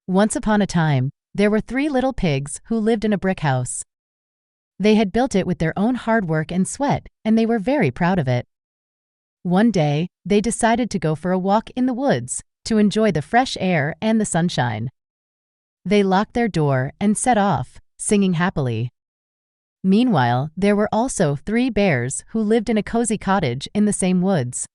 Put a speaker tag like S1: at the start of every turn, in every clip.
S1: Once upon a time, there were 3 little pigs who lived in a brick house. They had built it with their own hard work and sweat, and they were very proud of it. One day, they decided to go for a walk in the woods to enjoy the fresh air and the sunshine. They locked their door and set off, singing happily. Meanwhile, there were also 3 bears who lived in a cozy cottage in the same woods.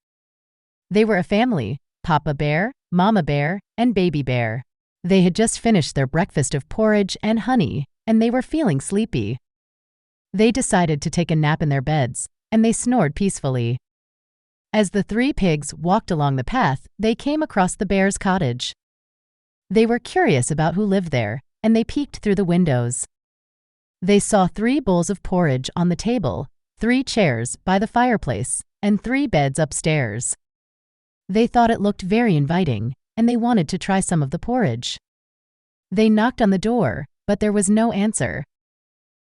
S1: They were a family: Papa Bear, Mama Bear, and Baby Bear. They had just finished their breakfast of porridge and honey, and they were feeling sleepy. They decided to take a nap in their beds, and they snored peacefully. As the 3 pigs walked along the path, they came across the bear's cottage. They were curious about who lived there, and they peeked through the windows. They saw 3 bowls of porridge on the table, 3 chairs by the fireplace, and 3 beds upstairs. They thought it looked very inviting, and they wanted to try some of the porridge. They knocked on the door, but there was no answer.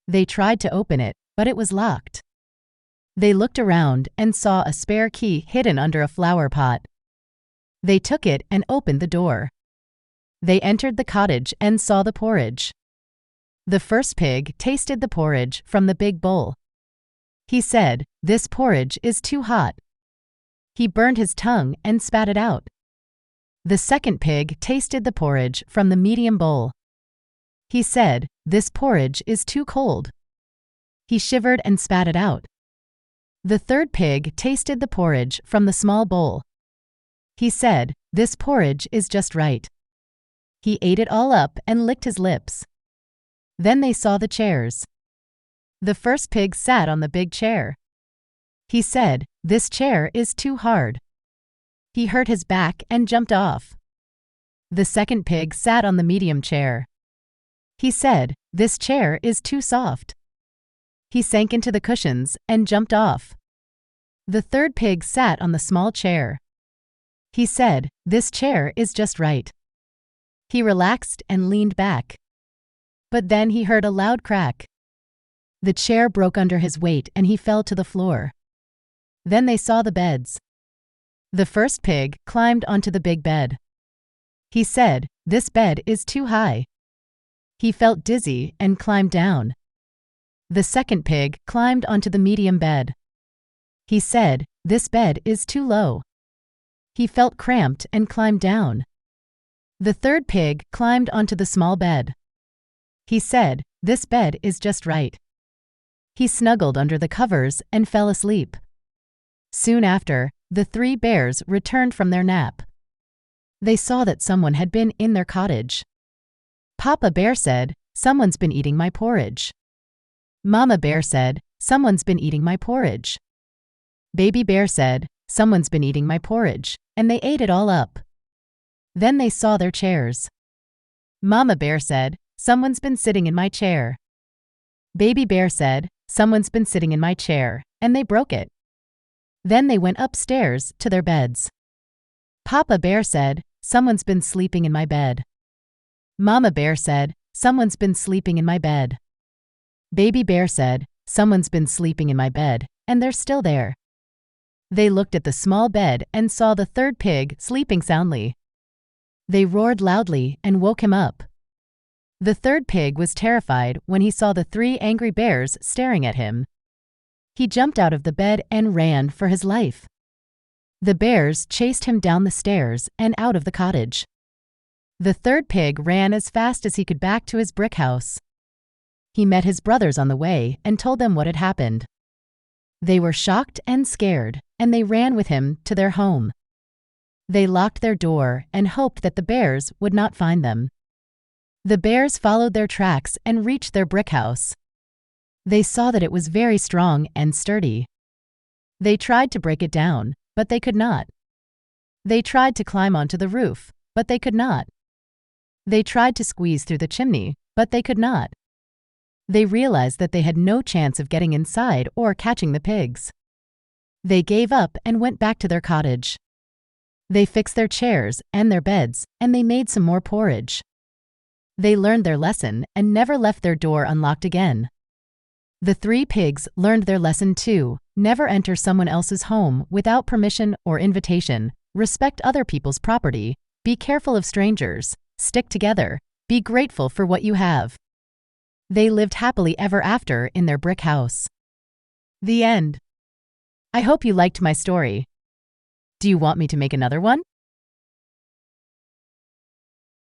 S1: They tried to open it, but it was locked. They looked around and saw a spare key hidden under a flower pot. They took it and opened the door. They entered the cottage and saw the porridge. The first pig tasted the porridge from the big bowl. He said, "This porridge is too hot." He burned his tongue and spat it out. The second pig tasted the porridge from the medium bowl. He said, "This porridge is too cold." He shivered and spat it out. The third pig tasted the porridge from the small bowl. He said, "This porridge is just right." He ate it all up and licked his lips. Then they saw the chairs. The first pig sat on the big chair. He said, "This chair is too hard." He hurt his back and jumped off. The second pig sat on the medium chair. He said, "This chair is too soft." He sank into the cushions and jumped off. The third pig sat on the small chair. He said, "This chair is just right." He relaxed and leaned back. But then he heard a loud crack. The chair broke under his weight and he fell to the floor. Then they saw the beds. The first pig climbed onto the big bed. He said, "This bed is too high." He felt dizzy and climbed down. The second pig climbed onto the medium bed. He said, "This bed is too low." He felt cramped and climbed down. The third pig climbed onto the small bed. He said, "This bed is just right." He snuggled under the covers and fell asleep. Soon after, the 3 bears returned from their nap. They saw that someone had been in their cottage. Papa Bear said, "Someone's been eating my porridge." Mama Bear said, "Someone's been eating my porridge." Baby Bear said, "Someone's been eating my porridge," and they ate it all up. Then they saw their chairs. Mama Bear said, "Someone's been sitting in my chair." Baby Bear said, "Someone's been sitting in my chair," and they broke it. Then they went upstairs to their beds. Papa Bear said, "Someone's been sleeping in my bed." Mama Bear said, "Someone's been sleeping in my bed." Baby Bear said, "Someone's been sleeping in my bed," and they're still there. They looked at the small bed and saw the third pig sleeping soundly. They roared loudly and woke him up. The third pig was terrified when he saw the 3 angry bears staring at him. He jumped out of the bed and ran for his life. The bears chased him down the stairs and out of the cottage. The third pig ran as fast as he could back to his brick house. He met his brothers on the way and told them what had happened. They were shocked and scared, and they ran with him to their home. They locked their door and hoped that the bears would not find them. The bears followed their tracks and reached their brick house. They saw that it was very strong and sturdy. They tried to break it down, but they could not. They tried to climb onto the roof, but they could not. They tried to squeeze through the chimney, but they could not. They realized that they had no chance of getting inside or catching the pigs. They gave up and went back to their cottage. They fixed their chairs and their beds, and they made some more porridge. They learned their lesson and never left their door unlocked again. The 3 pigs learned their lesson too: never enter someone else's home without permission or invitation, respect other people's property, be careful of strangers, stick together, be grateful for what you have. They lived happily ever after in their brick house. The end. I hope you liked my story. Do you want me to make another one?